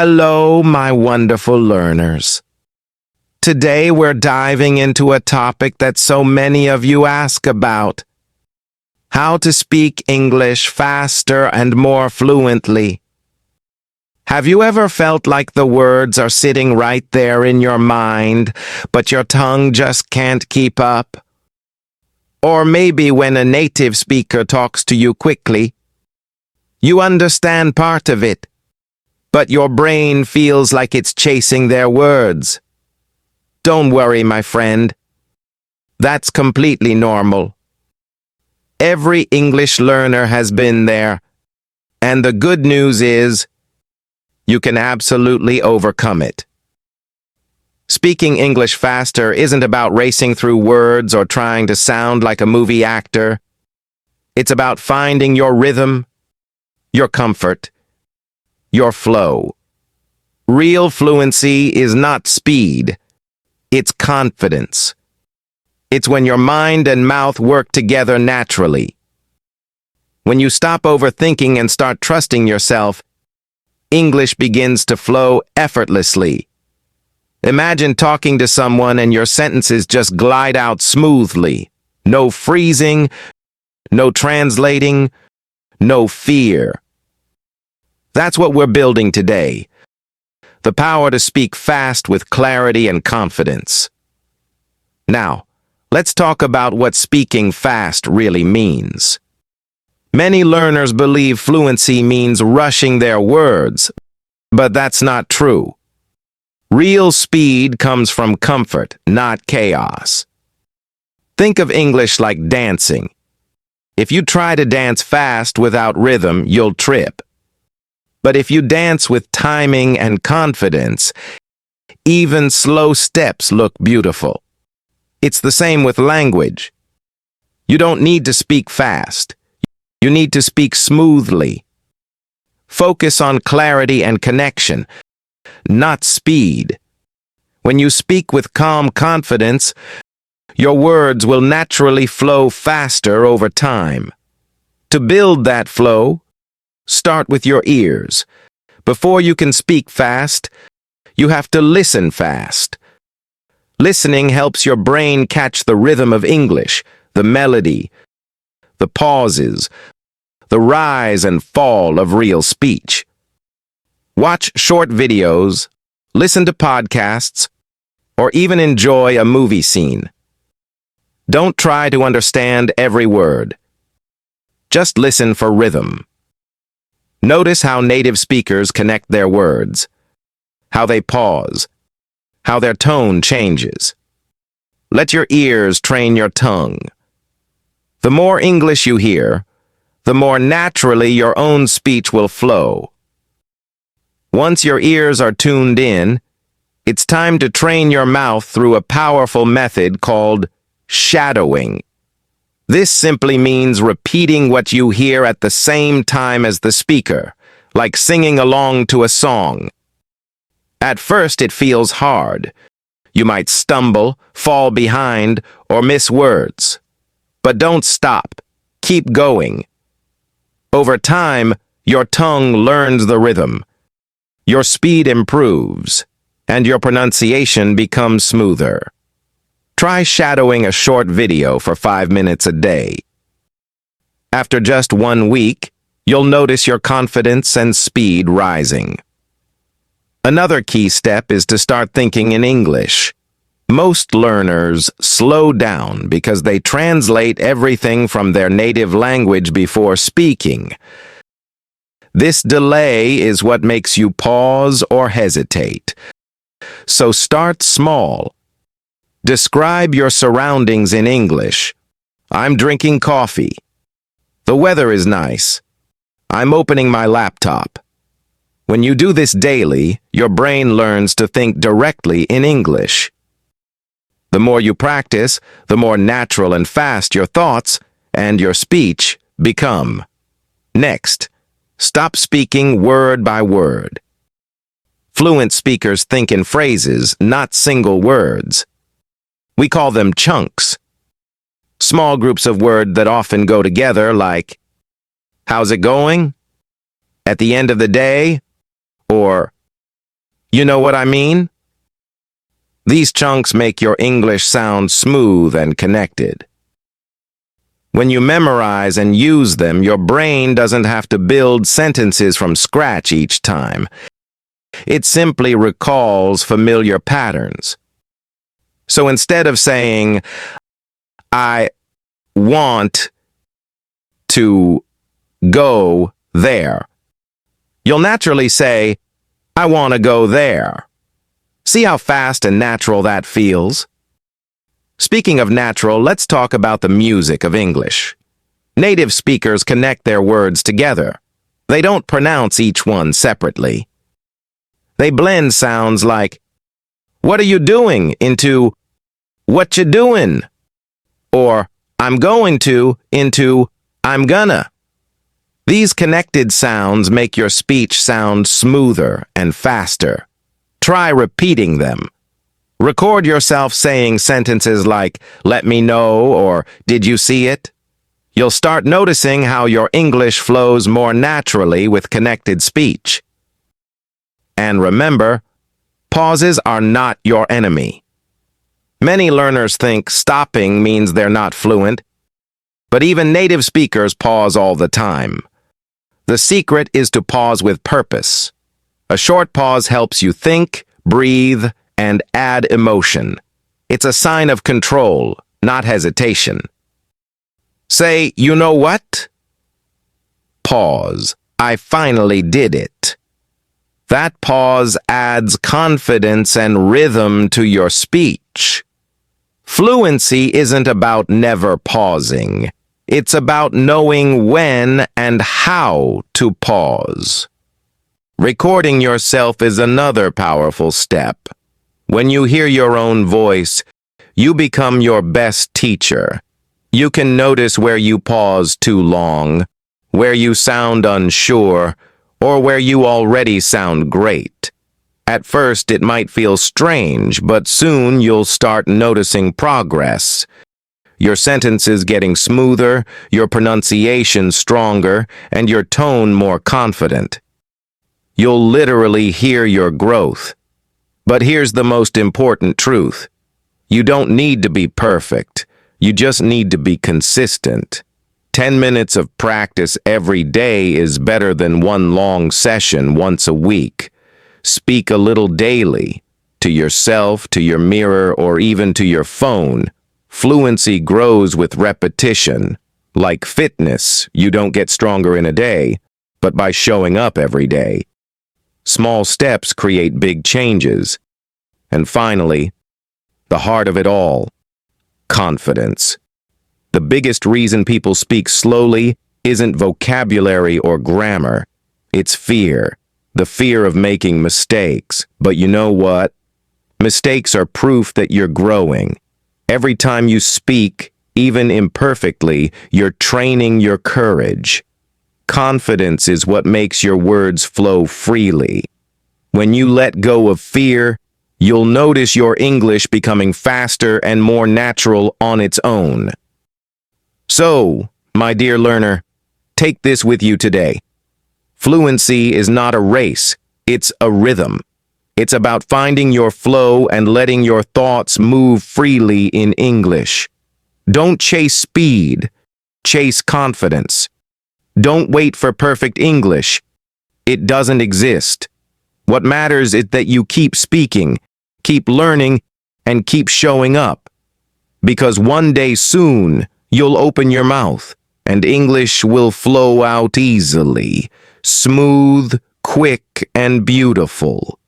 Hello, my wonderful learners. Today we're diving into a topic that so many of you ask about: how to speak English faster and more fluently. Have you ever felt like the words are sitting right there in your mind, but your tongue just can't keep up? Or maybe when a native speaker talks to you quickly, you understand part of it, but your brain feels like it's chasing their words. Don't worry, my friend. That's completely normal. Every English learner has been there, and the good news is, you can absolutely overcome it. Speaking English faster isn't about racing through words or trying to sound like a movie actor. It's about finding your rhythm, your comfort, your flow. Real fluency is not speed, it's confidence. It's when your mind and mouth work together naturally. When you stop overthinking and start trusting yourself, English begins to flow effortlessly. Imagine talking to someone and your sentences just glide out smoothly. No freezing, no translating, no fear. That's what we're building today. The power to speak fast with clarity and confidence. Now, let's talk about what speaking fast really means. Many learners believe fluency means rushing their words, but that's not true. Real speed comes from comfort, not chaos. Think of English like dancing. If you try to dance fast without rhythm, you'll trip. But if you dance with timing and confidence, even slow steps look beautiful. It's the same with language. You don't need to speak fast. You need to speak smoothly. Focus on clarity and connection, not speed. When you speak with calm confidence, your words will naturally flow faster over time. To build that flow, start with your ears. Before you can speak fast, you have to listen fast. Listening helps your brain catch the rhythm of English, the melody, the pauses, the rise and fall of real speech. Watch short videos, listen to podcasts, or even enjoy a movie scene. Don't try to understand every word. Just listen for rhythm. Notice how native speakers connect their words, how they pause, how their tone changes. Let your ears train your tongue. The more English you hear, the more naturally your own speech will flow. Once your ears are tuned in, it's time to train your mouth through a powerful method called shadowing. This simply means repeating what you hear at the same time as the speaker, like singing along to a song. At first it feels hard. You might stumble, fall behind, or miss words. But don't stop. Keep going. Over time, your tongue learns the rhythm. Your speed improves, and your pronunciation becomes smoother. Try shadowing a short video for 5 minutes a day. After just 1 week, you'll notice your confidence and speed rising. Another key step is to start thinking in English. Most learners slow down because they translate everything from their native language before speaking. This delay is what makes you pause or hesitate. So start small. Describe your surroundings in English. I'm drinking coffee. The weather is nice. I'm opening my laptop. When you do this daily, your brain learns to think directly in English. The more you practice, the more natural and fast your thoughts and your speech become. Next, stop speaking word by word. Fluent speakers think in phrases, not single words. We call them chunks. Small groups of words that often go together, like, how's it going? At the end of the day? Or, You know what I mean? These chunks make your English sound smooth and connected. When you memorize and use them, your brain doesn't have to build sentences from scratch each time. It simply recalls familiar patterns. So instead of saying, I want to go there, you'll naturally say, I want to go there. See how fast and natural that feels? Speaking of natural, let's talk about the music of English. Native speakers connect their words together. They don't pronounce each one separately. They blend sounds like, what are you doing, into, what you doing? Or, I'm going to, into, I'm gonna. These connected sounds make your speech sound smoother and faster. Try repeating them. Record yourself saying sentences like, let me know, or did you see it? You'll start noticing how your English flows more naturally with connected speech. And remember, pauses are not your enemy. Many learners think stopping means they're not fluent, but even native speakers pause all the time. The secret is to pause with purpose. A short pause helps you think, breathe, and add emotion. It's a sign of control, not hesitation. Say, you know what? Pause. I finally did it. That pause adds confidence and rhythm to your speech. Fluency isn't about never pausing. It's about knowing when and how to pause. Recording yourself is another powerful step. When you hear your own voice, you become your best teacher. You can notice where you pause too long, where you sound unsure, or where you already sound great. At first, it might feel strange, but soon you'll start noticing progress. Your sentences getting smoother, your pronunciation stronger, and your tone more confident. You'll literally hear your growth. But here's the most important truth. You don't need to be perfect. You just need to be consistent. 10 minutes of practice every day is better than one long session once a week. Speak a little daily, to yourself, to your mirror, or even to your phone. Fluency grows with repetition. Like fitness, you don't get stronger in a day, but by showing up every day. Small steps create big changes. And finally, the heart of it all, confidence. The biggest reason people speak slowly isn't vocabulary or grammar. It's fear. The fear of making mistakes. But you know what? Mistakes are proof that you're growing. Every time you speak, even imperfectly, you're training your courage. Confidence is what makes your words flow freely. When you let go of fear, you'll notice your English becoming faster and more natural on its own. So, my dear learner, take this with you today. Fluency is not a race, it's a rhythm. It's about finding your flow and letting your thoughts move freely in English. Don't chase speed, chase confidence. Don't wait for perfect English. It doesn't exist. What matters is that you keep speaking, keep learning, and keep showing up. Because one day soon, you'll open your mouth, and English will flow out easily, smooth, quick, and beautiful.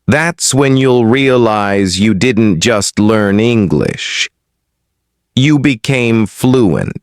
That's when you'll realize you didn't just learn English. You became fluent.